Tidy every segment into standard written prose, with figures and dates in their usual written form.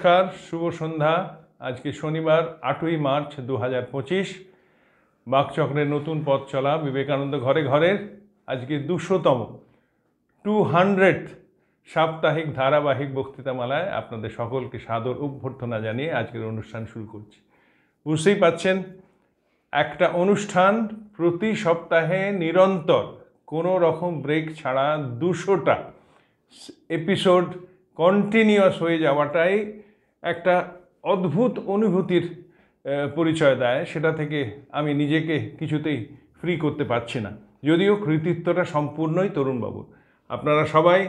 নমস্কার, শুভ সন্ধ্যা। আজকে শনিবার 8ই মার্চ 2025। বাকচক্রের নতুন পথ চলা বিবেকানন্দ ঘরে ঘরের আজকে 200 সাপ্তাহিক ধারাবাহিক বক্তৃতামালায় আপনাদের সকলকে সাদর অভ্যর্থনা জানিয়ে আজকের অনুষ্ঠান শুরু করছি। বুঝতেই পাচ্ছেন, একটা অনুষ্ঠান প্রতি সপ্তাহে নিরন্তর কোনো রকম ব্রেক ছাড়া 200টা এপিসোড কন্টিনিউয়াস হয়ে যাওয়াটাই একটা অদ্ভুত অনুভূতির পরিচয় দেয়। সেটা থেকে আমি নিজেকে কিছুতেই ফ্রি করতে পারছি না, যদিও কৃতিত্বটা সম্পূর্ণই তরুণবাবুর। আপনারা সবাই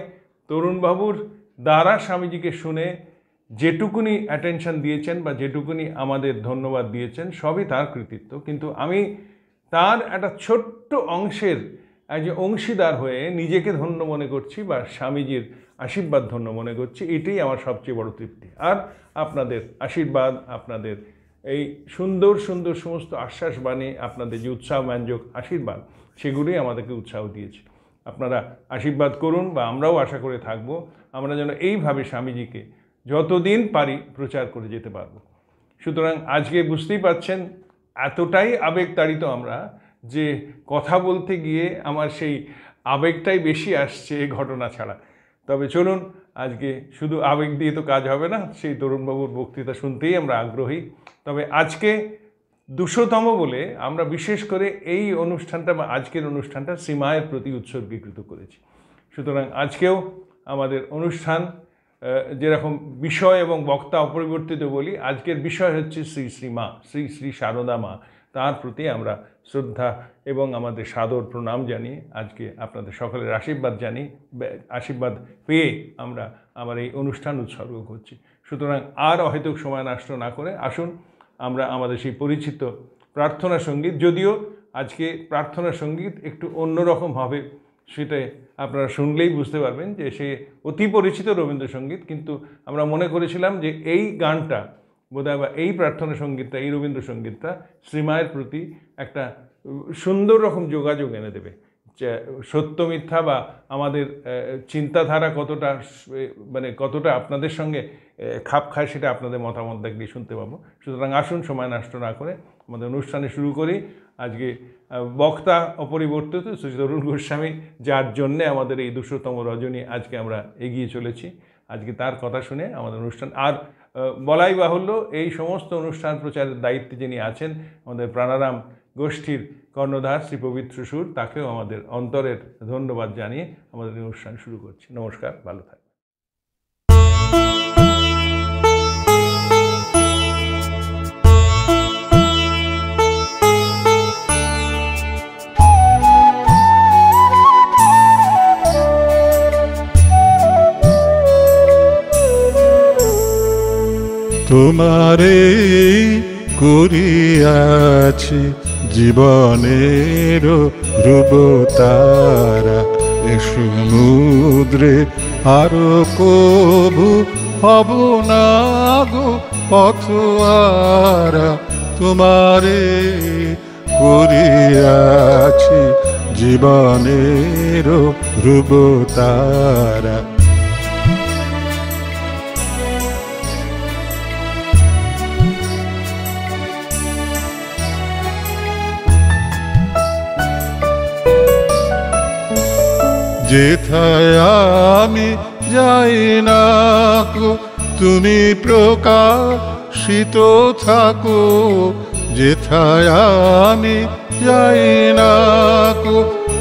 তরুণবাবুর দ্বারা স্বামীজিকে শুনে যেটুকুনি অ্যাটেনশন দিয়েছেন বা যেটুকুনি আমাদের ধন্যবাদ দিয়েছেন সবই তার কৃতিত্ব। কিন্তু আমি তার একটা ছোট্ট অংশের একজন অংশীদার হয়ে নিজেকে ধন্য মনে করছি বা স্বামীজির আশীর্বাদ ধন্য মনে করছি। এটাই আমার সবচেয়ে বড় তৃপ্তি। আর আপনাদের আশীর্বাদ, আপনাদের এই সুন্দর সুন্দর সমস্ত আশ্বাসবাণী, আপনাদের যে উৎসাহব্যঞ্জক আশীর্বাদ, সেগুলোই আমাদেরকে উৎসাহ দিয়েছে। আপনারা আশীর্বাদ করুন বা আমরাও আশা করে থাকবো আমরা যেন এইভাবে স্বামীজিকে যতদিন পারি প্রচার করে যেতে পারবো। সুতরাং আজকে বুঝতেই পাচ্ছেন এতটাই আবেগতাড়িত আমরা যে কথা বলতে গিয়ে আমার সেই আবেগটাই বেশি আসছে ঘটনা ছাড়া। তবে চলুন, আজকে শুধু আবেগ দিয়ে তো কাজ হবে না, সেই তরুণবাবুর বক্তৃতা শুনতেই আমরা আগ্রহী। তবে আজকে 200তম বলে আমরা বিশেষ করে এই অনুষ্ঠানটা বা আজকের অনুষ্ঠানটা শ্রীমায়ের প্রতি উৎসর্গীকৃত করেছি। সুতরাং আজকেও আমাদের অনুষ্ঠান যেরকম বিষয় এবং বক্তা অপরিবর্তিত বলি, আজকের বিষয় হচ্ছে শ্রী শ্রীমা, শ্রী শ্রী সারদা মা। তার প্রতি আমরা শ্রদ্ধা এবং আমাদের সাদর প্রণাম জানিয়ে আজকে আপনাদের সকলের আশীর্বাদ পেয়ে আমরা আমার এই অনুষ্ঠান উৎসর্গ করছি। সুতরাং আর অহেতুক সময় নষ্ট না করে আসুন আমরা আমাদের সেই পরিচিত প্রার্থনা সঙ্গীত, যদিও আজকে প্রার্থনা সঙ্গীত একটু অন্যরকম হবে, সেটা আপনারা শুনলেই বুঝতে পারবেন যে সে অতি পরিচিত রবীন্দ্রসঙ্গীত, কিন্তু আমরা মনে করেছিলাম যে এই গানটা বোধহয় বা এই প্রার্থনা সঙ্গীতটা, এই রবীন্দ্রসঙ্গীতটা শ্রীমায়ের প্রতি একটা সুন্দর রকম যোগাযোগ এনে দেবে। সত্য মিথ্যা বা আমাদের চিন্তাধারা কতটা আপনাদের সঙ্গে খাপ খায় সেটা আপনাদের মতামত দেখলে শুনতে পাবো। সুতরাং আসুন সময় নষ্ট না করে আমাদের অনুষ্ঠানে শুরু করি। আজকে বক্তা অপরিবর্তিত শ্রী তরুণ গোস্বামী, যার জন্যে আমাদের এই 200তম রজনী আজকে আমরা এগিয়ে চলেছি। আজকে তার কথা শুনে আমাদের অনুষ্ঠান, আর বলাই বাহুল্য এই সমস্ত অনুষ্ঠান প্রচারের দায়িত্বে যিনি আছেন আমাদের প্রাণারাম গোষ্ঠীর কর্ণধার শ্রী পবিত্র সুর, তাকেও আমাদের অন্তরের ধন্যবাদ জানিয়ে আমাদের অনুষ্ঠান শুরু করছি। নমস্কার, ভালো থাকবেন। তোমারে করিয়াছি জীবনের রূপতারা, এ সমুদ্রে আরো কবু হব না গো পথোয়ারা। তোমারে করিয়াছি জীবনের রূপতারা। যেথায় আমি যাই না গো তুমি প্রকাশিত থাকো, যেথায় আমি যাই না গো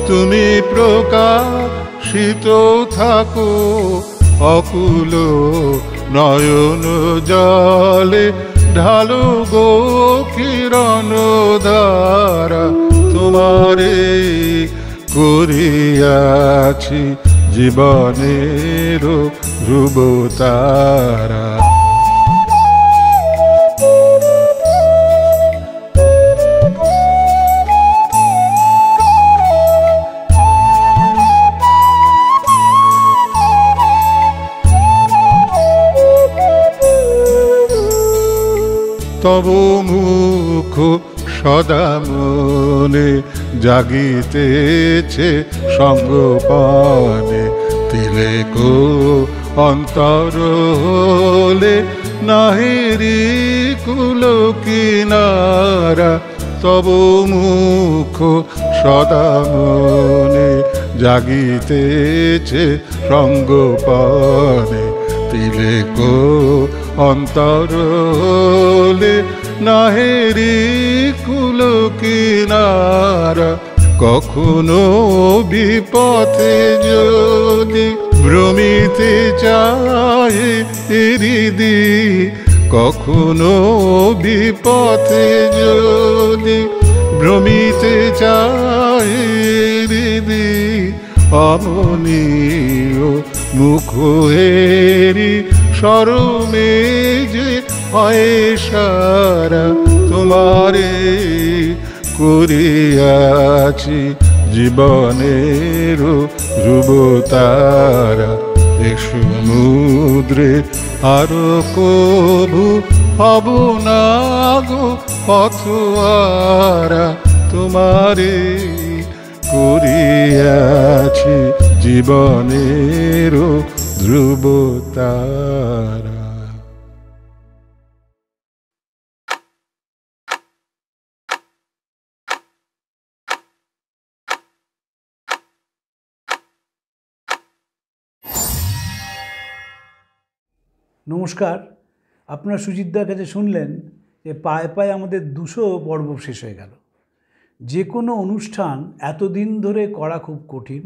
তুমি প্রকাশিত থাকো। অকুল নয়ন জলে ঢালো গো কিরণ ধারা। তোমারে করিয়াছি জীবনের ধ্রুবতারা। তব মুখ সদা মনে জাগিতেছে সঙ্গপানে, তিলেক অন্তর হলে নাহিরি কুল কিনারা তব মুখ সদা মনে জাগিতেছে সঙ্গপানে তিলেক অন্তরলে নাহেরি কুল কিনারা কখনো বিপথে যদি ভ্রমিতে চায় হৃদি কখনো বিপথে যদি ভ্রমিতে চায় হৃদি অমনীয় মুখ হেরি শরমে যে হয় সারা তোমারে করিয়াছি জীবনের ধ্রুবতারা এ সমুদ্রে আরো কভু হব না গো পথহারা তোমারে করিয়াছি জীবনের ধ্রুবতারা। নমস্কার, আপনারা সুজিতদার কাছে শুনলেন যে পায়ে পায়ে আমাদের 200 পর্ব শেষ হয়ে গেল। যে কোনো অনুষ্ঠান এতদিন ধরে করা খুব কঠিন,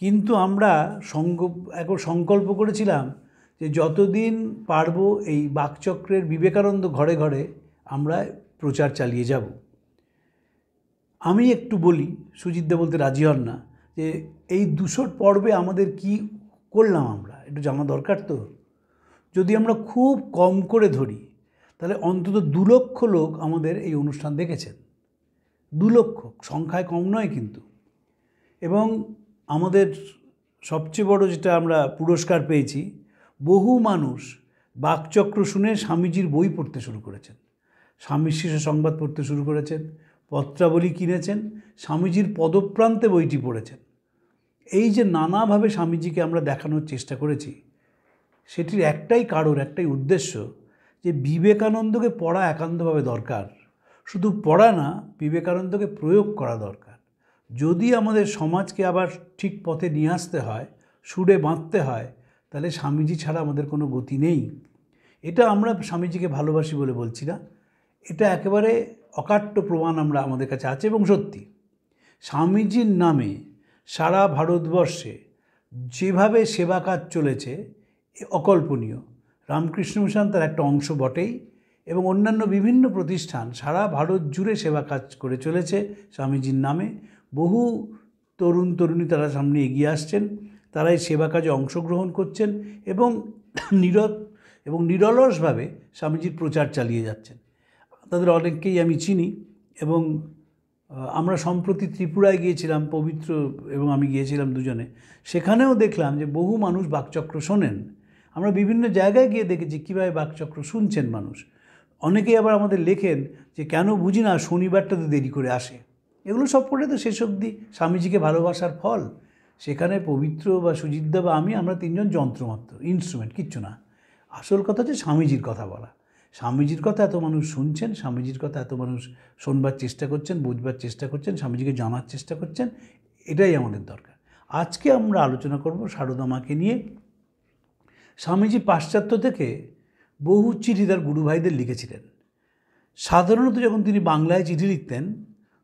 কিন্তু আমরা সংকল্প করেছিলাম যে যতদিন পারবো এই বাকচক্রের বিবেকানন্দ ঘরে ঘরে আমরা প্রচার চালিয়ে যাব। আমি একটু বলি, সুজিতদা বলতে রাজি হন না, যে এই 200 পর্বে আমাদের কি করলাম আমরা একটু জানা দরকার। তো যদি আমরা খুব কম করে ধরি তাহলে অন্তত 2 লক্ষ লোক আমাদের এই অনুষ্ঠান দেখেছেন। 2 লক্ষ সংখ্যায় কম নয় কিন্তু। এবং আমাদের সবচেয়ে বড় যেটা আমরা পুরস্কার পেয়েছি, বহু মানুষ বাকচক্র শুনে স্বামীজির বই পড়তে শুরু করেছেন, স্বামীর শিষ্য সংবাদ পড়তে শুরু করেছেন, পত্রাবলী কিনেছেন, স্বামীজির পদপ্রান্তে বইটি পড়েছেন। এই যে নানাভাবে স্বামীজিকে আমরা দেখানোর চেষ্টা করেছি, সেটির একটাই কারণ, একটাই উদ্দেশ্য, যে বিবেকানন্দকে পড়া একান্তভাবে দরকার। শুধু পড়া না, বিবেকানন্দকে প্রয়োগ করা দরকার। যদি আমাদের সমাজকে আবার ঠিক পথে নিয়ে আসতে হয়, সুরে বাঁধতে হয়, তাহলে স্বামীজি ছাড়া আমাদের কোনো গতি নেই। এটা আমরা স্বামীজিকে ভালোবাসি বলে বলছি না, এটা একেবারে অকাট্য প্রমাণ আমাদের কাছে আছে এবং সত্যি। স্বামীজির নামে সারা ভারতবর্ষে যেভাবে সেবা কাজ চলেছে অকল্পনীয়। রামকৃষ্ণ মিশন তার একটা অংশ বটেই, এবং অন্যান্য বিভিন্ন প্রতিষ্ঠান সারা ভারত জুড়ে সেবা কাজ করে চলেছে স্বামীজির নামে। বহু তরুণ তরুণী তারা সামনে এগিয়ে আসছেন, তারা এই সেবা কাজে অংশগ্রহণ করছেন এবং নিরলসভাবে স্বামীজির প্রচার চালিয়ে যাচ্ছেন। তাদের অনেককেই আমি চিনি, এবং আমরা সম্প্রতি ত্রিপুরায় গিয়েছিলাম, পবিত্র এবং আমি গিয়েছিলাম দুজনে। সেখানেও দেখলাম যে বহু মানুষ বাকচক্র শোনেন। আমরা বিভিন্ন জায়গায় গিয়ে দেখেছি কীভাবে বাকচক্র শুনছেন মানুষ। অনেকেই আবার আমাদের লেখেন যে কেন বুঝি না, শনিবারটাতে দেরি করে আসে। এগুলো সব করে তো শেষ অবধি স্বামীজিকে ভালোবাসার ফল। সেখানে পবিত্র বা সুজিতদা বা আমরা 3 জন যন্ত্রমাত্র, ইনস্ট্রুমেন্ট, কিচ্ছু না। আসল কথা হচ্ছে স্বামীজির কথা বলা। স্বামীজির কথা এত মানুষ শুনছেন, স্বামীজির কথা এত মানুষ শোনবার চেষ্টা করছেন, বুঝবার চেষ্টা করছেন, স্বামীজিকে জানার চেষ্টা করছেন। এটাই আমাদের দরকার। আজকে আমরা আলোচনা করব সারদা মাকে নিয়ে। স্বামীজি পাশ্চাত্য থেকে বহু চিঠি তার গুরু ভাইদের লিখেছিলেন। সাধারণত যখন তিনি বাংলায় চিঠি লিখতেন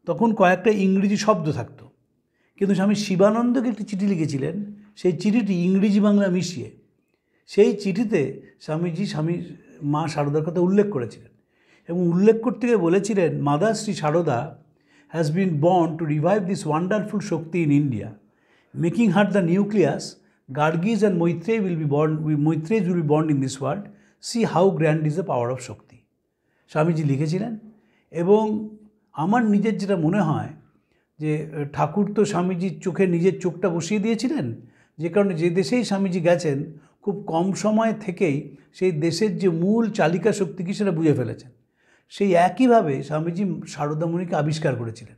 তখন কয়েকটা ইংরেজি শব্দ থাকত, কিন্তু স্বামী শিবানন্দকে একটি চিঠি লিখেছিলেন, সেই চিঠিটি ইংরেজি বাংলা মিশিয়ে। সেই চিঠিতে স্বামীজি স্বামী মা সারদার কথা উল্লেখ করেছিলেন, এবং উল্লেখ করতে গিয়ে বলেছিলেন, mother Shri Sarada has been born to revive this wonderful shakti in India, making her the nucleus. Gargis and Maitreyi will be born in this world. See how grand is the power of Shakti. Swamiji লিখেছিলেন। এবং আমার নিজের যেটা মনে হয় যে ঠাকুর তো স্বামীজির চোখে নিজের চোখটা বসিয়ে দিয়েছিলেন, যে কারণে যে দেশেই স্বামীজি গেছেন খুব কম সময় থেকেই সেই দেশের যে মূল চালিকা শক্তি কি সেটা বুঝে ফেলেছেন। সেই একইভাবে স্বামীজি সারদামণিকে আবিষ্কার করেছিলেন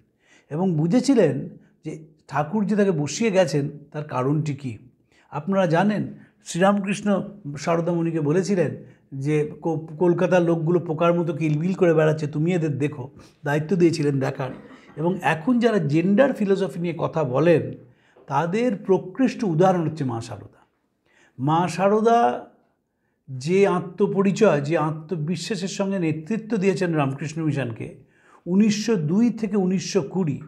এবং বুঝেছিলেন যে ঠাকুর যে তাকে বসিয়ে গেছেন তার কারণটি কী। আপনারা জানেন শ্রীরামকৃষ্ণ সারদামণিকে বলেছিলেন যে কলকাতার লোকগুলো পোকার মতো কিলবিল করে বেড়াচ্ছে, তুমি এদের দেখো, দায়িত্ব দিয়েছিলেন দেখার। এবং এখন যারা জেন্ডার ফিলোসফি নিয়ে কথা বলেন তাদের প্রকৃষ্ট উদাহরণ হচ্ছে মা সারদা। মা সারদা যে আত্মপরিচয়, যে আত্মবিশ্বাসের সঙ্গে নেতৃত্ব দিয়েছেন রামকৃষ্ণ মিশনকে 1902 থেকে 1920,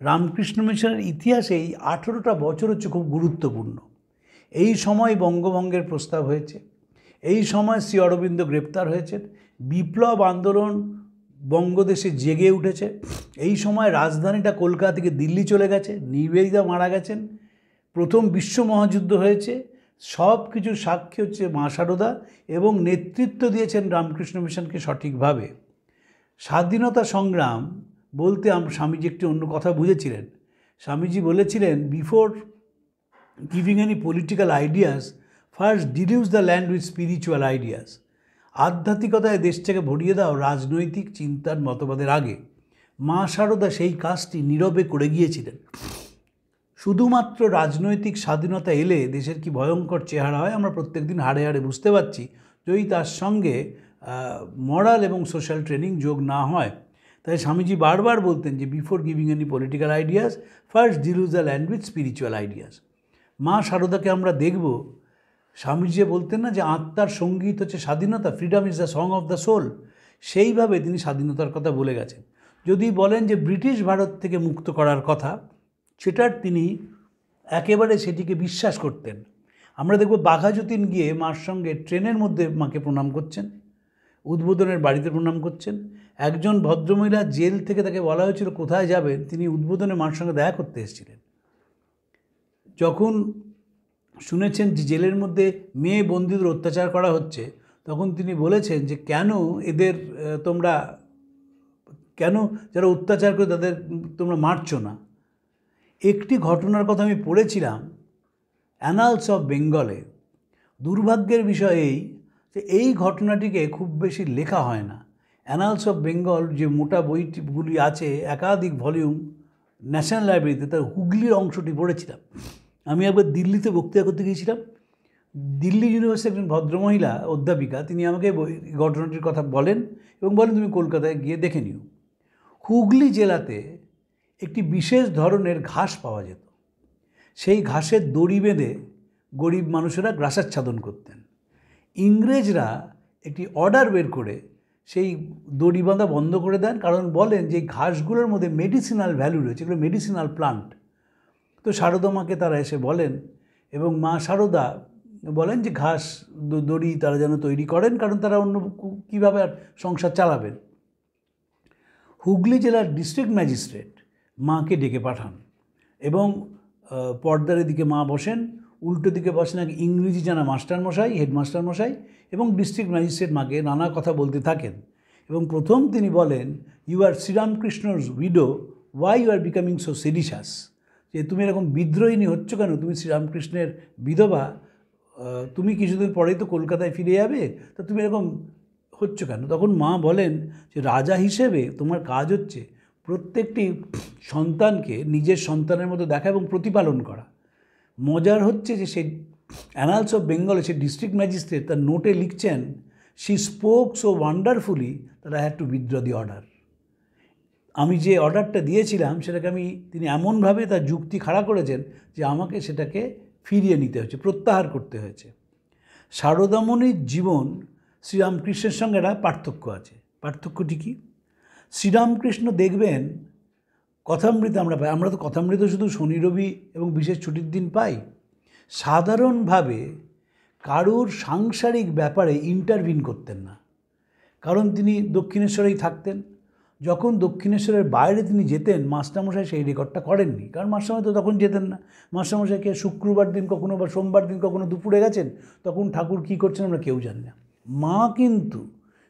রামকৃষ্ণ মিশনের ইতিহাসে এই 18টা বছর হচ্ছে খুব গুরুত্বপূর্ণ। এই সময় বঙ্গভঙ্গের প্রস্তাব হয়েছে, এই সময় শ্রী অরবিন্দ গ্রেপ্তার হয়েছেন, বিপ্লব আন্দোলন বঙ্গদেশে জেগে উঠেছে, এই সময় রাজধানীটা কলকাতা থেকে দিল্লি চলে গেছে, নিবেদিতা মারা গেছেন, প্রথম বিশ্ব মহাযুদ্ধ হয়েছে। সব কিছু সাক্ষী হচ্ছে মা সারদা, এবং নেতৃত্ব দিয়েছেন রামকৃষ্ণ মিশনকে সঠিকভাবে। স্বাধীনতা সংগ্রাম বলতে স্বামীজি একটি অন্য কথা বুঝেছিলেন। স্বামীজি বলেছিলেন, before giving any political ideas, first deluge the land with spiritual ideas. আধ্যাত্মিকতায় দেশটাকে ভরিয়ে দাও রাজনৈতিক চিন্তার মতবাদের আগে। মা সারদা সেই কাজটি নীরবে করে গিয়েছিলেন। শুধুমাত্র রাজনৈতিক স্বাধীনতা এলে দেশের কি ভয়ঙ্কর চেহারা হয় আমরা প্রত্যেক দিন হাড়ে হাড়ে বুঝতে পারছি, যদি তার সঙ্গে মরাল এবং সোশ্যাল ট্রেনিং যোগ না হয়। তাই স্বামীজি বারবার বলতেন যে before giving any political ideas, first deluge the land with spiritual ideas. মা সারদাকে আমরা দেখব, স্বামীজি বলতেন না যে আত্মার সঙ্গীত হচ্ছে স্বাধীনতা, freedom is the song of the soul. সেইভাবে তিনি স্বাধীনতার কথা বলে গেছেন। যদি বলেন যে ব্রিটিশ ভারত থেকে মুক্ত করার কথা, সেটার তিনি একেবারে সেটিকে বিশ্বাস করতেন। আমরা দেখব বাঘাযতীন গিয়ে মার সঙ্গে ট্রেনের মধ্যে মাকে প্রণাম করছেন, উদ্বোধনের বাড়িতে প্রণাম করছেন। একজন ভদ্রমহিলা জেল থেকে তাকে বলা হয়েছিল কোথায় যাবেন, তিনি উদ্বোধনে মার সঙ্গে দেখা করতে এসেছিলেন। যখন শুনেছেন যে জেলের মধ্যে মেয়ে বন্দীদের অত্যাচার করা হচ্ছে, তখন তিনি বলেছেন যে কেন এদের কেন যারা অত্যাচার করে তাদের তোমরা মারছো না। একটি ঘটনার কথা আমি পড়েছিলাম অ্যানালস অফ বেঙ্গলে। দুর্ভাগ্যের বিষয় যে এই ঘটনাটিকে খুব বেশি লেখা হয় না। অ্যানালস অফ বেঙ্গল যে মোটা বইগুলি আছে, একাধিক ভলিউম, ন্যাশনাল লাইব্রেরিতে, তার হুগলির অংশটি পড়েছিলাম। আমি একবার দিল্লিতে বক্তৃতা করতে গিয়েছিলাম। দিল্লি ইউনিভার্সিটির একজন ভদ্রমহিলা অধ্যাপিকা, তিনি আমাকে ঘটনাটির কথা বলেন এবং বলেন তুমি কলকাতায় গিয়ে দেখে নিও। হুগলি জেলাতে একটি বিশেষ ধরনের ঘাস পাওয়া যেত। সেই ঘাসের দড়ি বেঁধে গরিব মানুষেরা গ্রাসাচ্ছাদন করতেন। ইংরেজরা একটি অর্ডার বের করে সেই দড়ি বাঁধা বন্ধ করে দেন, কারণ বলেন যে ঘাসগুলোর মধ্যে মেডিসিনাল ভ্যালু রয়েছে, এগুলো মেডিসিনাল প্লান্ট। তো সারদা মাকে তারা এসে বলেন, এবং মা সারদা বলেন যে ঘাস দড়ি তারা যেন তৈরি করেন, কারণ তারা অন্য কীভাবে আর সংসার চালাবেন। হুগলি জেলার ডিস্ট্রিক্ট ম্যাজিস্ট্রেট মাকে ডেকে পাঠান, এবং পর্দার দিকে মা বসেন, উল্টো দিকে বসেন এক ইংরেজি জানা মাস্টারমশাই, হেডমাস্টারমশাই, এবং ডিস্ট্রিক্ট ম্যাজিস্ট্রেট মাকে নানা কথা বলতে থাকেন। এবং প্রথম তিনি বলেন, ইউ আর শ্রীরামকৃষ্ণর widow, why you are becoming so seditious, যে তুমি এরকম বিদ্রোহিনী হচ্ছ কেন, তুমি শ্রীরামকৃষ্ণের বিধবা, তুমি কিছুদিন পরেই তো কলকাতায় ফিরে যাবে, তা তুমি এরকম হচ্ছ কেন? তখন মা বলেন যে রাজা হিসেবে তোমার কাজ হচ্ছে প্রত্যেকটি সন্তানকে নিজের সন্তানের মতো দেখা এবং প্রতিপালন করা। মজার হচ্ছে যে সেই অ্যানালস অফ বেঙ্গলে সেই ডিস্ট্রিক্ট ম্যাজিস্ট্রেট তার নোটে লিখছেন, she spoke so wonderfully that I had to withdraw the order. আমি যে অর্ডারটা দিয়েছিলাম সেটাকে তিনি এমনভাবে তার যুক্তি খাড়া করেছেন যে আমাকে সেটাকে ফিরিয়ে নিতে হয়েছে, প্রত্যাহার করতে হয়েছে। সারদামণির জীবন শ্রীরামকৃষ্ণের সঙ্গে একটা পার্থক্য আছে। পার্থক্যটি কী? শ্রীরামকৃষ্ণ দেখবেন কথামৃত আমরা পাই, আমরা তো কথামৃত শুধু শনি রবি এবং বিশেষ ছুটির দিন পাই। সাধারণভাবে কারুর সাংসারিক ব্যাপারে ইন্টারভিন করতেন না, কারণ তিনি দক্ষিণেশ্বরেই থাকতেন। যখন দক্ষিণেশ্বরের বাইরে তিনি যেতেন, মাস্টারমশাই সেই রেকর্ডটা করেননি, কারণ মাস্টারমশাই তো তখন যেতেন না। মাস্টারমশাইকে শুক্রবার দিন কখনো বা সোমবার দিন কখনো দুপুরে গেছেন, তখন ঠাকুর কী করছেন আমরা কেউ জানি না। মা কিন্তু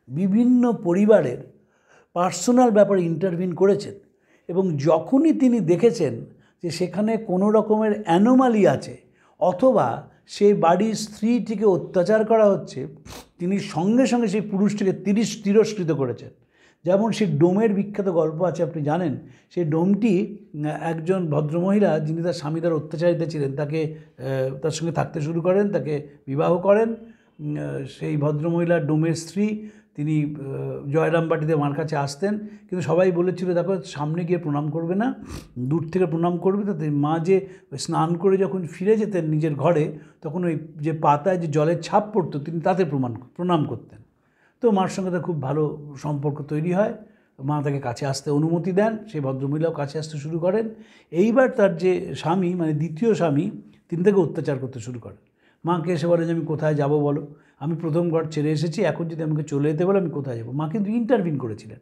বিভিন্ন পরিবারের পার্সোনাল ব্যাপারে ইন্টারভিন করেছেন, এবং যখনই তিনি দেখেছেন যে সেখানে কোনো রকমের অ্যানোমালি আছে অথবা সেই বাড়ির স্ত্রীটিকে অত্যাচার করা হচ্ছে, তিনি সঙ্গে সঙ্গে সেই পুরুষটিকে তিরস্কৃত করেছেন। যেমন সেই ডোমের বিখ্যাত গল্প আছে, আপনি জানেন, সেই ডোমটি একজন ভদ্রমহিলা যিনি তার স্বামী তার অত্যাচারিতা ছিলেন, তার সঙ্গে থাকতে শুরু করেন, তাকে বিবাহ করেন, সেই ভদ্রমহিলা ডোমের স্ত্রী, তিনি জয়রামবাটিতে মার কাছে আসতেন, কিন্তু সবাই বলেছিল দেখো সামনে গিয়ে প্রণাম করবে না, দূর থেকে প্রণাম করবে। তাতে মা যে স্নান করে যখন ফিরে যেতেন নিজের ঘরে, তখন ওই যে পাতায় যে জলের ছাপ পড়তো তিনি তাতে প্রণাম করতেন। তো মার সঙ্গে তার খুব ভালো সম্পর্ক তৈরি হয়, মা তাকে কাছে আসতে অনুমতি দেন, সেই ভদ্রমহিলাও কাছে আসতে শুরু করেন। এইবার তার যে স্বামী, মানে দ্বিতীয় স্বামী, তিনি তাকে অত্যাচার করতে শুরু করেন। মাকে এসে বলে যে আমি কোথায় যাব বলো, আমি প্রথম ঘর ছেড়ে এসেছি, এখন যদি আমাকে চলে যেতে বলো আমি কোথায় যাব। মা কিন্তু ইন্টারভিন করেছিলেন,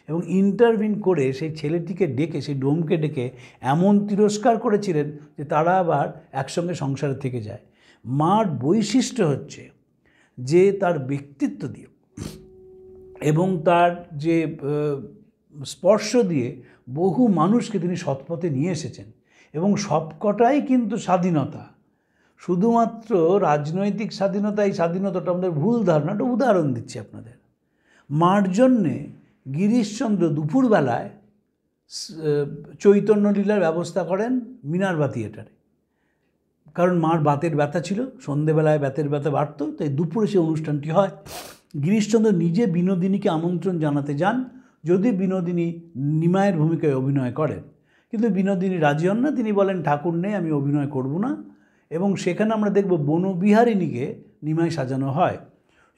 এবং ইন্টারভিন করে সেই ছেলেটিকে ডেকে, সেই ডোমকে ডেকে এমন তিরস্কার করেছিলেন যে তারা আবার একসঙ্গে সংসারে থেকে যায়। মার বৈশিষ্ট্য হচ্ছে যে তার ব্যক্তিত্ব দিয়ে এবং তার যে স্পর্শ দিয়ে বহু মানুষকে তিনি সৎপথে নিয়ে এসেছেন, এবং সবকটাই কিন্তু স্বাধীনতা। শুধুমাত্র রাজনৈতিক স্বাধীনতা, এই স্বাধীনতাটা আমাদের ভুল ধারণা। একটা উদাহরণ দিচ্ছি আপনাদের। মার জন্যে গিরিশচন্দ্র দুপুরবেলায় চৈতন্যলীলার ব্যবস্থা করেন মিনার্ভা থিয়েটারে, কারণ মার বাতের ব্যথা ছিল, সন্ধেবেলায় বাতের ব্যথা বাড়ত, তাই দুপুরে সেই অনুষ্ঠানটি হয়। গিরিশচন্দ্র নিজে বিনোদিনীকে আমন্ত্রণ জানাতে যান, যদি বিনোদিনী নিমাইয়ের ভূমিকায় অভিনয় করেন, কিন্তু বিনোদিনী রাজি হন না। তিনি বলেন ঠাকুর নেই, আমি অভিনয় করব না। এবং সেখানে আমরা দেখব বনবিহারিণীকে নিমাই সাজানো হয়।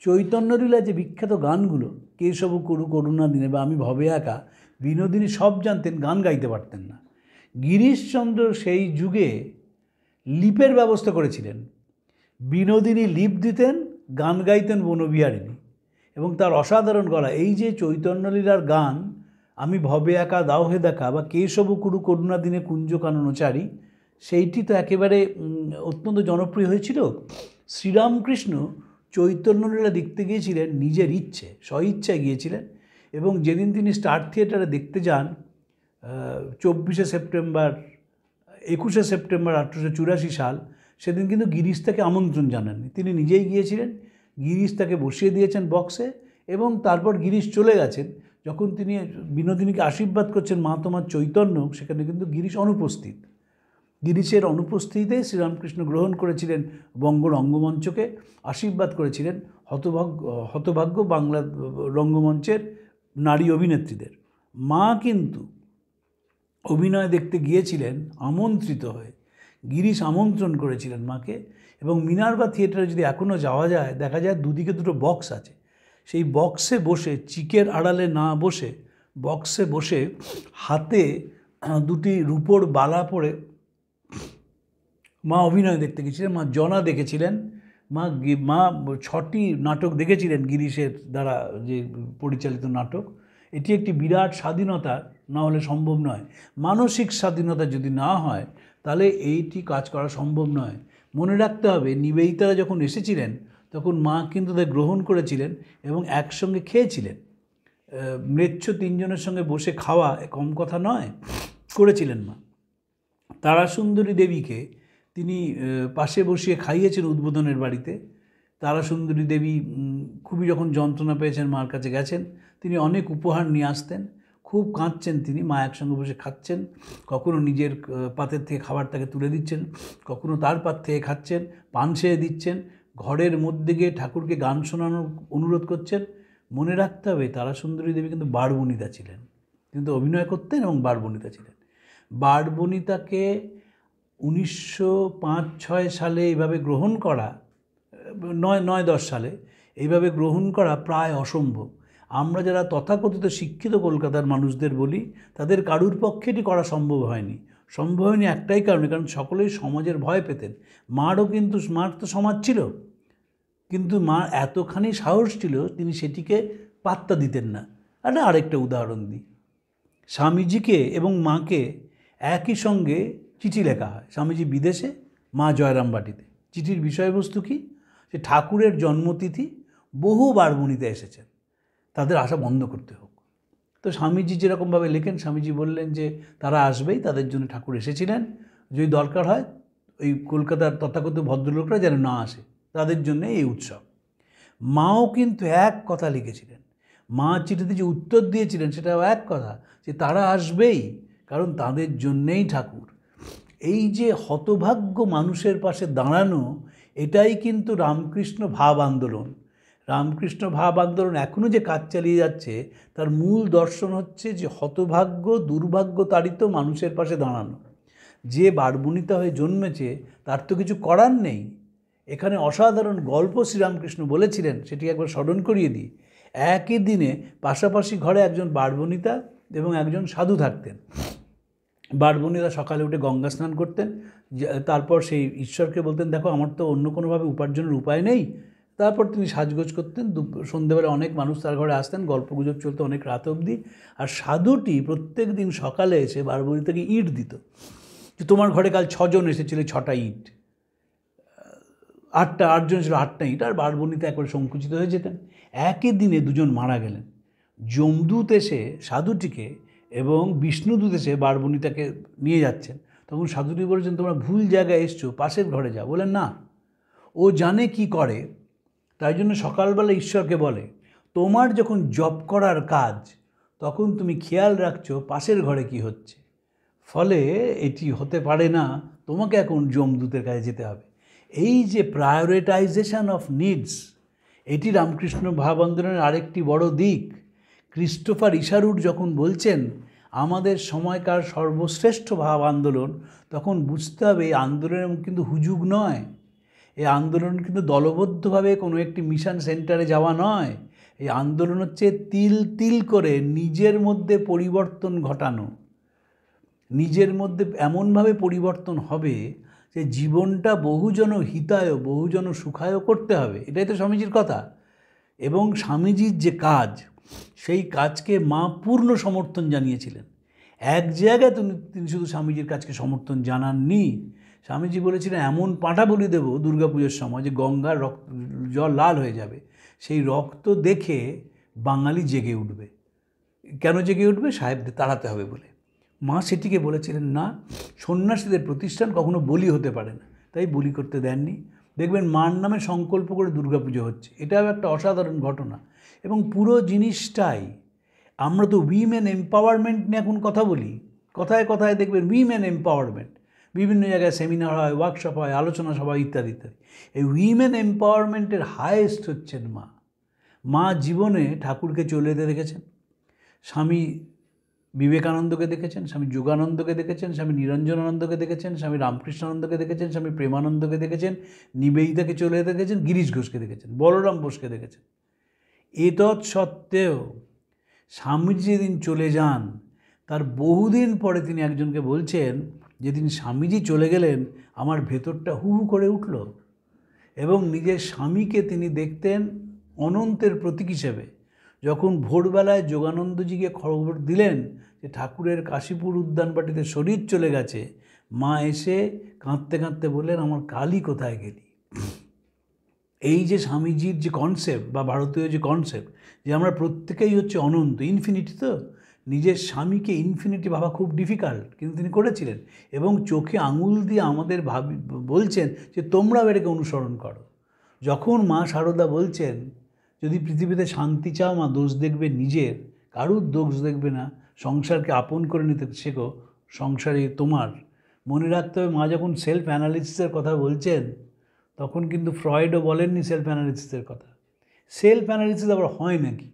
চৈতন্যলীলায় যে বিখ্যাত গানগুলো, কেশব করু করুণা দিনে বা আমি ভবে একা, বিনোদিনী সব জানতেন, গান গাইতে পারতেন না। গিরিশচন্দ্র সেই যুগে লিপের ব্যবস্থা করেছিলেন, বিনোদিনী লিপ দিতেন, গান গাইতেন বনবিহারিণী, এবং তার অসাধারণ গলা। এই যে চৈতন্যলীলার গান আমি ভবে একা দাও হে দেখা, বা কেশব কুরু করুণা দিনে কুঞ্জ কাননচারী, সেইটি তো একেবারে অত্যন্ত জনপ্রিয় হয়েছিল। শ্রীরামকৃষ্ণ চৈতন্যলীলা দেখতে গিয়েছিলেন নিজের ইচ্ছে, স্বইচ্ছায় গিয়েছিলেন, এবং যেদিন তিনি স্টার থিয়েটারে দেখতে যান 21শে সেপ্টেম্বর 1884 সাল, সেদিন কিন্তু গিরিশ তাকে আমন্ত্রণ জানাননি, তিনি নিজেই গিয়েছিলেন। গিরিশ তাকে বসিয়ে দিয়েছেন বক্সে, এবং তারপর গিরিশ চলে গেছেন। যখন তিনি বিনোদিনীকে আশীর্বাদ করছেন মা তোমার চৈতন্য, সেখানে কিন্তু গিরিশ অনুপস্থিত। গিরিশের অনুপস্থিতিতে শ্রীরামকৃষ্ণ গ্রহণ করেছিলেন বঙ্গ রঙ্গমঞ্চকে, আশীর্বাদ করেছিলেন হতভাগ্য বাংলা রঙ্গমঞ্চের নারী অভিনেত্রীদের। মা কিন্তু অভিনয় দেখতে গিয়েছিলেন আমন্ত্রিত হয়ে, গিরিশ আমন্ত্রণ করেছিলেন মাকে। এবং মিনার্ভা থিয়েটারে যদি এখনও যাওয়া যায়, দেখা যায় দুদিকে দুটো বক্স আছে, সেই বক্সে বসে, চিকের আড়ালে না বসে, বক্সে বসে হাতে দুটি রূপোর বালা পরে মা অভিনয় দেখতে গেছিলেন। মা জনা দেখেছিলেন, মা 6টি নাটক দেখেছিলেন গিরিশের দ্বারা যে পরিচালিত নাটক। এটি একটি বিরাট স্বাধীনতা, না হলে সম্ভব নয়। মানসিক স্বাধীনতা যদি না হয়, তাহলে এইটি কাজ করা সম্ভব নয়। মনে রাখতে হবে, নিবেদিতারা যখন এসেছিলেন তখন মা কিন্তু তাদের গ্রহণ করেছিলেন এবং একসঙ্গে খেয়েছিলেন। ম্লেচ্ছ 3 জনের সঙ্গে বসে খাওয়া কম কথা নয়, করেছিলেন মা। তারাসুন্দরী দেবীকে তিনি পাশে বসিয়ে খাইয়েছেন উদ্বোধনের বাড়িতে। তারাসুন্দরী দেবী খুবই যখন যন্ত্রণা পেয়েছেন, মার কাছে গেছেন, তিনি অনেক উপহার নিয়ে আসতেন, খুব কাঁদছেন তিনি। মা একসঙ্গে বসে খাচ্ছেন, কখনো নিজের পাতের থেকে খাবার তাকে তুলে দিচ্ছেন, কখনো তার পাত থেকে খাচ্ছেন, পান সেয়ে দিচ্ছেন, ঘরের মধ্যে গিয়ে ঠাকুরকে গান শোনানোর অনুরোধ করছেন। মনে রাখতে হবে, তারাসুন্দরী দেবী কিন্তু বারবনিতা ছিলেন, কিন্তু অভিনয় করতেন এবং বারবনিতা ছিলেন। বারবনিতাকে 1905-06 সালে এইভাবে গ্রহণ করা, 9-10 সালে এইভাবে গ্রহণ করা প্রায় অসম্ভব। আমরা যারা তথাকথিত শিক্ষিত কলকাতার মানুষদের বলি, তাদের কারুর পক্ষে এটি করা সম্ভব হয়নি। সম্ভব হয়নি একটাই কারণে, কারণ সকলেই সমাজের ভয় পেতেন। মার তো সমাজ ছিল, কিন্তু মার এতখানি সাহস ছিল, তিনি সেটিকে পাত্তা দিতেন না। আরেকটা উদাহরণ দিই, স্বামীজিকে এবং মাকে একই সঙ্গে চিঠি লেখা হয়। স্বামীজি বিদেশে, মা জয়রামবাটিতে। চিঠির বিষয়বস্তু কি? যে ঠাকুরের জন্মতিথি, বহু বারবনিতে এসেছেন, তাদের আসা বন্ধ করতে হোক। তো স্বামীজি যেরকমভাবে লেখেন, স্বামীজি বললেন যে তারা আসবেই, তাদের জন্য ঠাকুর এসেছিলেন, যদি দরকার হয় ওই কলকাতার তথাকথিত ভদ্রলোকরা যেন না আসে, তাদের জন্য এই উৎসব। মাও কিন্তু এক কথা লিখেছিলেন, মা চিঠিতে যে উত্তর দিয়েছিলেন সেটাও এক কথা, যে তারা আসবেই, কারণ তাদের জন্যেই ঠাকুর। এই যে হতভাগ্য মানুষের পাশে দাঁড়ানো, এটাই কিন্তু রামকৃষ্ণ ভাব আন্দোলন। রামকৃষ্ণ ভাব আন্দোলন এখনও যে কাজ চালিয়ে যাচ্ছে তার মূল দর্শন হচ্ছে যে হতভাগ্য দুর্ভাগ্য তাড়িত মানুষের পাশে দাঁড়ানো। যে বারবণিতা হয়ে জন্মেছে তার তো কিছু করার নেই। এখানে অসাধারণ গল্প শ্রীরামকৃষ্ণ বলেছিলেন, সেটি একবার স্মরণ করিয়ে দিই। একই দিনে পাশাপাশি ঘরে একজন বারবণিতা এবং একজন সাধু থাকতেন। বারবণিতা সকালে উঠে গঙ্গা স্নান করতেন, তারপর সেই ঈশ্বরকে বলতেন, দেখো আমার তো অন্য কোনোভাবে উপার্জনের উপায় নেই। তারপর তিনি সাজগোজ করতেন, সন্ধ্যেবেলা অনেক মানুষ তার ঘরে আসতেন, গল্পগুজব চলতো অনেক রাত অবধি। আর সাধুটি প্রত্যেক দিন সকালে এসে বারবণিতাকে ইট দিত, যে তোমার ঘরে কাল 6 জন এসেছিল, 6টা ইট, 8জন ছিল 8টা ইট। আর বারবণিতা একবার সংকুচিত হয়ে যেতেন। একই দিনে 2 জন মারা গেলেন। যমদূত এসে সাধুটিকে এবং বিষ্ণুদূত এসে বারবণিতাকে নিয়ে যাচ্ছেন। তখন সাধুটি বলেছেন, তোমরা ভুল জায়গায় এসছো, পাশের ঘরে যাও। বলেন না, ও জানে কি করে, তাই জন্য সকালবেলা ঈশ্বরকে বলে, তোমার যখন জপ করার কাজ তখন তুমি খেয়াল রাখছো পাশের ঘরে কি হচ্ছে, ফলে এটি হতে পারে না, তোমাকে এখন যমদূতের কাছে যেতে হবে। এই যে প্রায়োরিটাইজেশন অফ নিডস, এটি রামকৃষ্ণ ভাব আন্দোলনের আরেকটি বড় দিক। ক্রিস্টোফার ইশারুট যখন বলছেন আমাদের সময়কার সর্বশ্রেষ্ঠ ভাব আন্দোলন, তখন বুঝতে হবে এই আন্দোলন কিন্তু হুজুগ নয়, এই আন্দোলন কিন্তু দলবদ্ধভাবে কোনো একটি মিশন সেন্টারে যাওয়া নয়। এই আন্দোলন হচ্ছে তিল তিল করে নিজের মধ্যে পরিবর্তন ঘটানো। নিজের মধ্যে এমনভাবে পরিবর্তন হবে যে জীবনটা বহুজন হিতায় বহুজন সুখায় করতে হবে। এটাই তো স্বামীজির কথা। এবং স্বামীজির যে কাজ, সেই কাজকে মা পূর্ণ সমর্থন জানিয়েছিলেন। এক জায়গায় তিনি শুধু স্বামীজির কাজকে সমর্থন জানাননি। স্বামীজি বলেছিলেন, এমন পাঁঠা বলি দেব দুর্গাপুজোর সময় যে গঙ্গার জল লাল হয়ে যাবে, সেই রক্ত দেখে বাঙালি জেগে উঠবে। কেন জেগে উঠবে? সাহেবদের তাড়াতে হবে বলে। মা সেটিকে বলেছিলেন, না, সন্ন্যাসীদের প্রতিষ্ঠান কখনো বলি হতে পারে না, তাই বলি করতে দেননি। দেখবেন মার নামে সংকল্প করে দুর্গাপুজো হচ্ছে, এটাও একটা অসাধারণ ঘটনা। এবং পুরো জিনিসটাই, আমরা তো উইমেন এম্পাওয়ারমেন্ট নিয়ে এখন কথা বলি, কথায় কথায় দেখবেন উইমেন এম্পাওয়ারমেন্ট, বিভিন্ন জায়গায় সেমিনার হয়, ওয়ার্কশপ হয়, আলোচনা সভা ইত্যাদি ইত্যাদি। এই উইমেন এম্পাওয়ারমেন্টের হায়েস্ট হচ্ছেন মা। মা জীবনে ঠাকুরকে চলে যেতে দেখেছেন, স্বামী বিবেকানন্দকে দেখেছেন, স্বামী যোগানন্দকে দেখেছেন, স্বামী নিরঞ্জনানন্দকে দেখেছেন, স্বামী রামকৃষ্ণানন্দকে দেখেছেন, স্বামী প্রেমানন্দকে দেখেছেন, নিবেদিতাকে চলে যেতে দেখেছেন, গিরিশ ঘোষকে দেখেছেন, বলরাম বোসকে দেখেছেন। এতৎ সত্ত্বেও স্বামীজি যেদিন চলে যান তার বহুদিন পরে তিনি একজনকে বলছেন, যেদিন স্বামীজি চলে গেলেন আমার ভেতরটা হু হু করে উঠল। এবং নিজের স্বামীকে তিনি দেখতেন অনন্তের প্রতীক হিসেবে। যখন ভোরবেলায় যোগানন্দজিকে খবর দিলেন যে ঠাকুরের কাশীপুর উদ্যানবাটিতে শরীর চলে গেছে, মা এসে কাঁদতে কাঁদতে বললেন, আমার কালী কোথায় গেলি। এই যে স্বামীজির যে কনসেপ্ট বা ভারতীয় যে কনসেপ্ট, যে আমরা প্রত্যেকেই হচ্ছে অনন্ত, ইনফিনিটি, তো নিজের স্বামীকে ইনফিনিটি ভাবা খুব ডিফিকাল্ট, কিন্তু তিনি করেছিলেন। এবং চোখে আঙুল দিয়ে আমাদের বলছেন যে তোমরাও এটাকে অনুসরণ করো। যখন মা সারদা বলছেন, যদি পৃথিবীতে শান্তি চাও মা, দোষ দেখবে নিজের, কারুর দোষ দেখবে না, সংসারকে আপন করে নিতে শেখো, সংসারে তোমার। মনে রাখতে হবে, মা যখন সেলফ অ্যানালিসিসের কথা বলছেন তখন কিন্তু ফ্রয়েডও বলেননি সেলফ অ্যানালিসিসের কথা। সেলফ অ্যানালিসিস আবার হয় নাকি?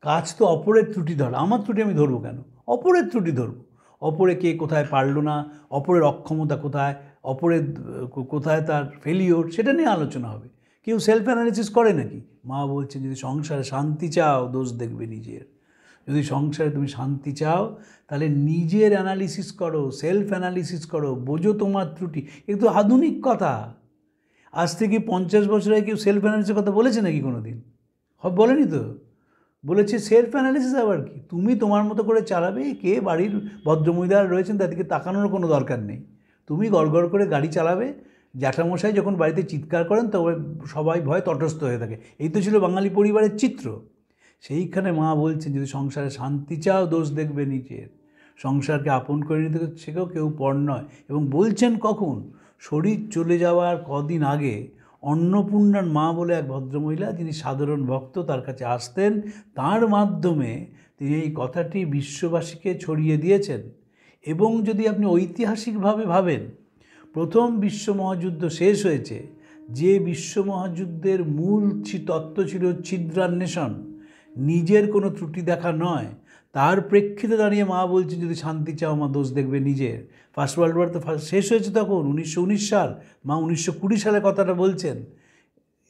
কাজ তো অপরের ত্রুটি ধরা, আমার ত্রুটি আমি ধরবো কেন? অপরের ত্রুটি ধরবো। অপরে কে কোথায় পারলো না, অপরের অক্ষমতা কোথায়, অপরের কোথায় তার ফেলিওর, সেটা নিয়ে আলোচনা হবে। কেউ সেলফ অ্যানালিসিস করে নাকি? মা বলছেন, যদি সংসারে শান্তি চাও দোষ দেখবে নিজের। যদি সংসারে তুমি শান্তি চাও তাহলে নিজের অ্যানালিসিস করো, সেলফ অ্যানালিসিস করো, বোঝো তোমার ত্রুটি। কিন্তু আধুনিক কথা, আজ থেকে 50 বছর আগে কেউ সেলফ অ্যানালিসিসের কথা বলেছে নাকি কোনো দিন? বলেনি তো। বলেছে সেলফ অ্যানালিসিস আবার কি? তুমি তোমার মতো করে চালাবে, কে বাড়ির ভদ্রমহিলারা রয়েছেন তাদেরকে তাকানোর কোনো দরকার নেই। তুমি গড়গড় করে গাড়ি চালাবে, জ্যাঠামশাই যখন বাড়িতে চিৎকার করেন তবে সবাই ভয় তটস্থ হয়ে থাকে। এই তো ছিল বাঙালি পরিবারের চিত্র। সেইখানে মা বলছেন, যদি সংসারে শান্তি চাও দোষ দেখবে নিজের, সংসারকে আপন করে নিতে শেখো, কেউ পর নয়। এবং বলছেন কখন? শরীর চলে যাওয়ার কদিন আগে অন্নপূর্ণার মা বলে এক ভদ্রমহিলা, যিনি সাধারণ ভক্ত, তার কাছে আসতেন, তার মাধ্যমে তিনি এই কথাটি বিশ্ববাসীকে ছড়িয়ে দিয়েছেন। এবং যদি আপনি ঐতিহাসিকভাবে ভাবেন, প্রথম বিশ্ব মহাযুদ্ধ শেষ হয়েছে, যে বিশ্ব মহাযুদ্ধের মূল তত্ত্ব ছিল ছিদ্রান্বেষণ, নিজের কোনো ত্রুটি দেখা নয়, তার প্রেক্ষিতে দাঁড়িয়ে মা বলছেন যদি শান্তি চাও মা দোষ দেখবে নিজের। ফার্স্ট ওয়ার্ল্ড ওয়ার তো শেষ হয়েছে তখন 1919 সাল, মা 1920 সালে কথাটা বলছেন।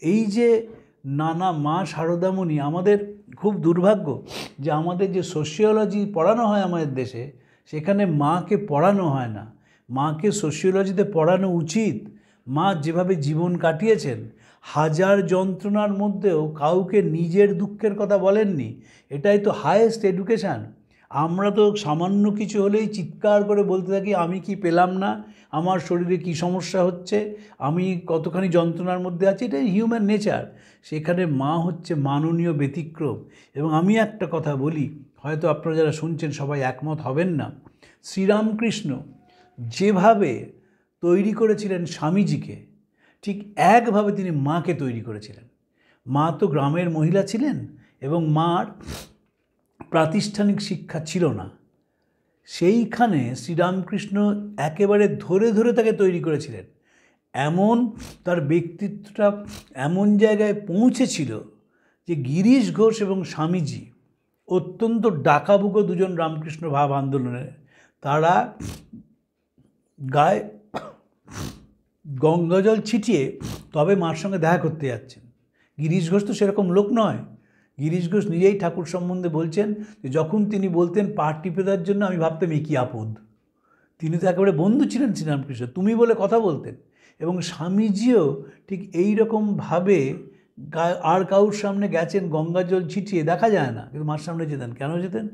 এই যে নানা মা শারদামণি, আমাদের খুব দুর্ভাগ্য যে আমাদের যে সোশিওলজি পড়ানো হয় আমাদের দেশে, সেখানে মাকে পড়ানো হয় না। মাকে সোশিওলজিতে পড়ানো উচিত। মা যেভাবে জীবন কাটিয়েছেন, হাজার যন্ত্রণার মধ্যেও কাউকে নিজের দুঃখের কথা বলেননি, এটাই তো হায়েস্ট এডুকেশান। আমরা তো সামান্য কিছু হলেই চিৎকার করে বলতে থাকি আমি কি পেলাম না, আমার শরীরে কি সমস্যা হচ্ছে, আমি কতখানি যন্ত্রণার মধ্যে আছি, এটাই হিউম্যান নেচার। সেখানে মা হচ্ছে মাননীয় ব্যতিক্রম। এবং আমি একটা কথা বলি, হয়তো আপনারা যারা শুনছেন সবাই একমত হবেন না, শ্রীরামকৃষ্ণ যেভাবে তৈরি করেছিলেন স্বামীজিকে, ঠিক একভাবে তিনি মাকে তৈরি করেছিলেন। মা তো গ্রামের মহিলা ছিলেন এবং মার প্রাতিষ্ঠানিক শিক্ষা ছিল না। সেইখানে শ্রীরামকৃষ্ণ একেবারে ধরে ধরে তাকে তৈরি করেছিলেন। এমন তার ব্যক্তিত্বটা এমন জায়গায় পৌঁছেছিল যে গিরিশ ঘোষ এবং স্বামীজি অত্যন্ত ডাকাবুকো দুজন রামকৃষ্ণ ভাব আন্দোলনের, তারা গায়ে গঙ্গাজল ছিটিয়ে তবে মার সঙ্গে দেখা করতে যাচ্ছেন। গিরিশ ঘোষ তো সেরকম লোক নয়। গিরিশ ঘোষ নিজেই ঠাকুর সম্বন্ধে বলছেন যে যখন তিনি বলতেন পা টিপে দেওয়ার জন্য আমি ভাবতাম এ কী আপদ। তিনি তো একেবারে বন্ধু ছিলেন শ্রীরামকৃষ্ণ, তুমি বলে কথা বলতেন। এবং স্বামীজিও ঠিক এই রকমভাবে আর কাউর সামনে গেছেন গঙ্গাজল ছিটিয়ে, দেখা যায় না, কিন্তু মার সামনে যেতেন। কেন যেতেন?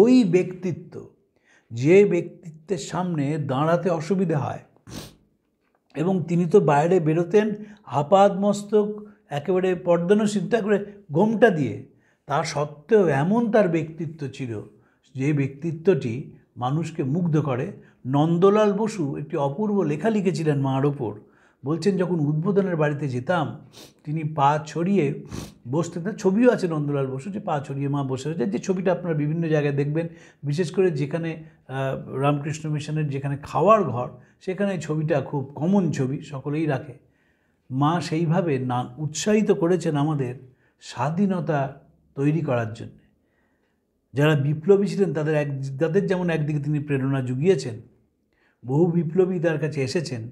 ওই ব্যক্তিত্ব, যে ব্যক্তিত্বের সামনে দাঁড়াতে অসুবিধা হয়, এবং তিনি তো বাইরে বেরোতেন আপাদ মস্তক একেবারে পর্দানুসিদ্ধ করে ঘোমটা দিয়ে। তা সত্ত্বেও এমন তার ব্যক্তিত্ব ছিল যে ব্যক্তিত্বটি মানুষকে মুগ্ধ করে। নন্দলাল বসু একটি অপূর্ব লেখা লিখেছিলেন মার ওপর। বলছেন যখন উদ্বোধনের বাড়িতে যেতাম তিনি পা ছড়িয়ে বসতেন, তার ছবিও আছে নন্দলাল বসু যে পা ছড়িয়ে মা বসে রয়েছে, যে ছবিটা আপনারা বিভিন্ন জায়গায় দেখবেন, বিশেষ করে যেখানে রামকৃষ্ণ মিশনের যেখানে খাওয়ার ঘর, সেখানে ছবিটা খুব কমন ছবি, সকলেই রাখে। মা সেইভাবে না উৎসাহিত করেছেন আমাদের স্বাধীনতা তৈরি করার জন্য। যারা বিপ্লবী ছিলেন তাদের যেমন একদিকে তিনি প্রেরণা জুগিয়েছেন, বহু বিপ্লবী তার কাছে এসেছেন,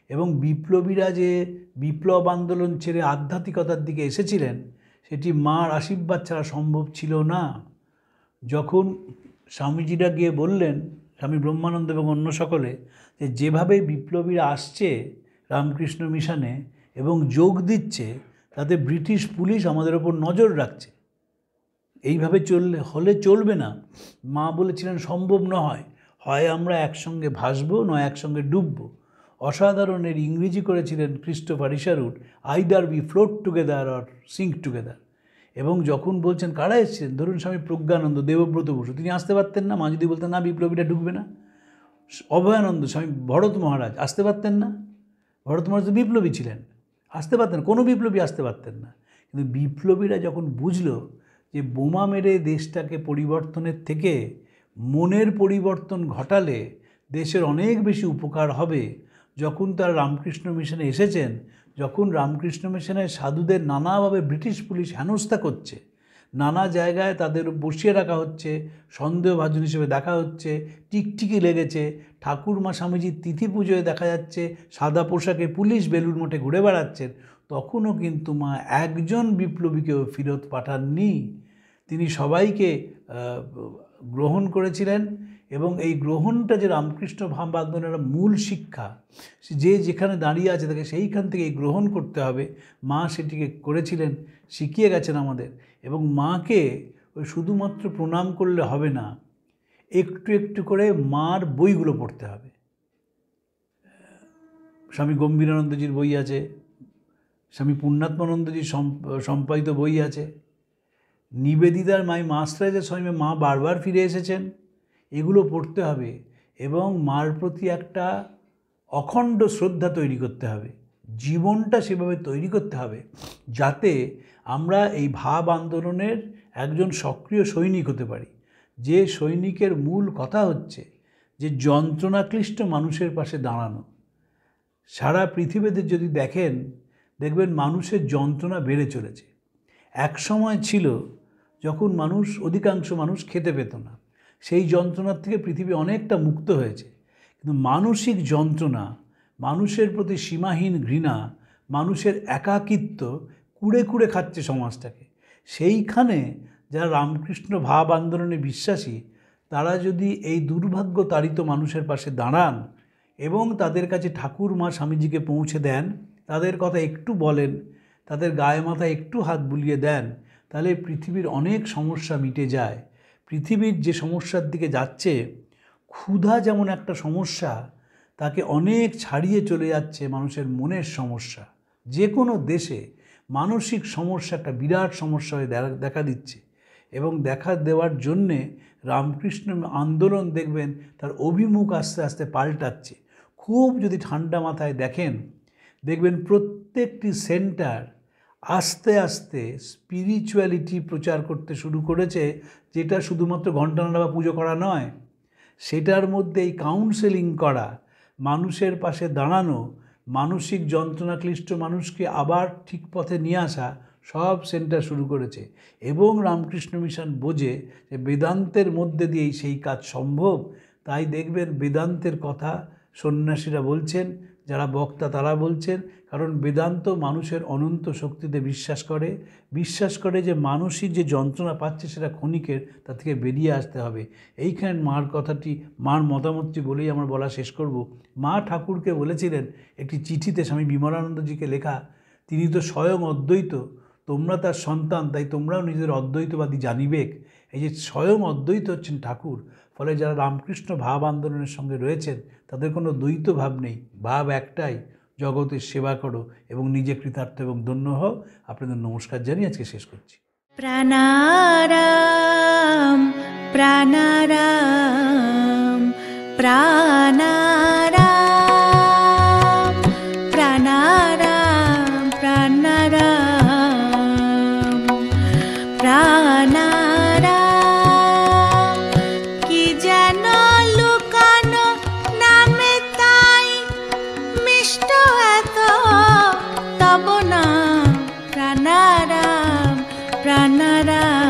এবং বিপ্লবীরা যে বিপ্লব আন্দোলন ছেড়ে আধ্যাত্মিকতার দিকে এসেছিলেন সেটি মার আশীর্বাদ ছাড়া সম্ভব ছিল না। যখন স্বামীজিরা গিয়ে বললেন, স্বামী ব্রহ্মানন্দ এবং অন্য সকলে, যে যেভাবে বিপ্লবীরা আসছে রামকৃষ্ণ মিশনে এবং যোগ দিচ্ছে, তাতে ব্রিটিশ পুলিশ আমাদের ওপর নজর রাখছে, এইভাবে চলবে না। মা বলেছিলেন সম্ভব নয়, হয় আমরা একসঙ্গে ভাসবো নয় একসঙ্গে ডুববো। অসাধারণের ইংরেজি করেছিলেন Christopher Isherwood, either be float together or sink together. এবং যখন বলছেন কারা এসেছেন, ধরুন স্বামী প্রজ্ঞানন্দ, দেবব্রত বসু, তিনি আসতে পারতেন না, মা যদি বলতেন না বিপ্লবীরা ঢুকবে না। অভয়ানন্দ, স্বামী ভরত মহারাজ আসতে পারতেন না, ভরত মহারাজ তো বিপ্লবী ছিলেন, আসতে পারতেন, কোনো বিপ্লবী আসতে পারতেন না। কিন্তু বিপ্লবীরা যখন বুঝলো যে বোমা মেরে দেশটাকে পরিবর্তনের থেকে মনের পরিবর্তন ঘটালে দেশের অনেক বেশি উপকার হবে, যখন তারা রামকৃষ্ণ মিশনে এসেছেন, যখন রামকৃষ্ণ মিশনের সাধুদের নানাভাবে ব্রিটিশ পুলিশ হেনস্থা করছে, নানা জায়গায় তাদের বসিয়ে রাখা হচ্ছে, সন্দেহভাজন হিসেবে দেখা হচ্ছে, টিকটিকি লেগেছে, ঠাকুরমা স্বামীজির তিথি পুজোয় দেখা যাচ্ছে সাদা পোশাকে পুলিশ বেলুড় মঠে ঘুরে বেড়াচ্ছেন, তখনও কিন্তু মা একজন বিপ্লবীকেও ফেরত পাঠাননি। তিনি সবাইকে গ্রহণ করেছিলেন। এবং এই গ্রহণটা যে রামকৃষ্ণ ভাব আন্দোলনের মূল শিক্ষা, যে যেখানে দাঁড়িয়ে আছে তাকে সেইখান থেকে গ্রহণ করতে হবে, মা সেটিকে করেছিলেন, শিখিয়ে গেছেন আমাদের। এবং মাকে ওই শুধুমাত্র প্রণাম করলে হবে না, একটু একটু করে মার বইগুলো পড়তে হবে। স্বামী গম্ভীরানন্দজির বই আছে, স্বামী পুণ্যাত্মানন্দজির সম্পাদিত বই আছে, নিবেদিতার মাই মাস্টারের সঙ্গে মা বারবার ফিরে এসেছেন, এগুলো পড়তে হবে। এবং মার প্রতি একটা অখণ্ড শ্রদ্ধা তৈরি করতে হবে, জীবনটা সেভাবে তৈরি করতে হবে যাতে আমরা এই ভাব আন্দোলনের একজন সক্রিয় সৈনিক হতে পারি। যে সৈনিকের মূল কথা হচ্ছে যে যন্ত্রণাক্লিষ্ট মানুষের পাশে দাঁড়ানো। সারা পৃথিবীতে যদি দেখেন, দেখবেন মানুষের যন্ত্রণা বেড়ে চলেছে। এক সময় ছিল যখন অধিকাংশ মানুষ খেতে পেত না, সেই যন্ত্রণার থেকে পৃথিবী অনেকটা মুক্ত হয়েছে। কিন্তু মানসিক যন্ত্রণা, মানুষের প্রতি সীমাহীন ঘৃণা, মানুষের একাকিত্ব কুড়ে কুড়ে খাচ্ছে সমাজটাকে। সেইখানে যারা রামকৃষ্ণ ভাব আন্দোলনে বিশ্বাসী, তারা যদি এই দুর্ভাগ্য তাড়িত মানুষের পাশে দাঁড়ান এবং তাদের কাছে ঠাকুর মা স্বামীজিকে পৌঁছে দেন, তাদের কথা একটু বলেন, তাদের গায়ে মাথায় একটু হাত বুলিয়ে দেন, তাহলে পৃথিবীর অনেক সমস্যা মিটে যায়। পৃথিবীর যে সমস্যার দিকে যাচ্ছে, ক্ষুধা যেমন একটা সমস্যা, তাকে অনেক ছাড়িয়ে চলে যাচ্ছে মানুষের মনের সমস্যা। যে কোনো দেশে মানসিক সমস্যা একটা বিরাট সমস্যা হয়ে দেখা দিচ্ছে, এবং দেখা দেওয়ার জন্যে রামকৃষ্ণ আন্দোলন দেখবেন তার অভিমুখ আস্তে আস্তে পাল্টাচ্ছে। খুব যদি ঠান্ডা মাথায় দেখবেন প্রত্যেকটি সেন্টার আস্তে আস্তে স্পিরিচুয়ালিটি প্রচার করতে শুরু করেছে, যেটা শুধুমাত্র ঘণ্টানাড়া বা পুজো করা নয়, সেটার মধ্যে এই কাউন্সেলিং করা, মানুষের পাশে দাঁড়ানো, মানসিক যন্ত্রণাক্লিষ্ট মানুষকে আবার ঠিক পথে নিয়ে আসা, সব সেন্টার শুরু করেছে। এবং রামকৃষ্ণ মিশন বোঝে যে বেদান্তের মধ্যে দিয়েই সেই কাজ সম্ভব। তাই দেখবেন বেদান্তের কথা সন্ন্যাসীরা বলছেন, যারা বক্তা তারা বলছেন, কারণ বেদান্ত মানুষের অনন্ত শক্তিতে বিশ্বাস করে যে মানসিক যে যন্ত্রণা পাচ্ছে সেটা ক্ষণিকের, তা থেকে বেরিয়ে আসতে হবে। এইখানে মার মতামতটি বলেই আমার বলা শেষ করব। মা ঠাকুরকে বলেছিলেন একটি চিঠিতে, স্বামী বিমলানন্দজিকে লেখা, তিনি তো স্বয়ং অদ্বৈত, তোমরা তার সন্তান, তাই তোমরাও নিজেদের অদ্বৈতবাদী জানিবেক। এই যে স্বয়ং অদ্বৈত হচ্ছেন ঠাকুর, ফলে যারা রামকৃষ্ণ ভাব আন্দোলনের সঙ্গে রয়েছেন তাদের কোনো দ্বৈত ভাব নেই, ভাব একটাই, জগতের সেবা করো এবং নিজে কৃতার্থ এবং ধন্য হও। আপনাদের নমস্কার জানিয়ে আজকে শেষ করছি। প্রাণারাম প্রাণারাম প্রাণারাম প্রাণারাম প্রাণারাম প্রাণারাম, কি যেন লুকানো নামে তাই মিষ্ট এত তব নাম। প্রাণারাম প্রাণারাম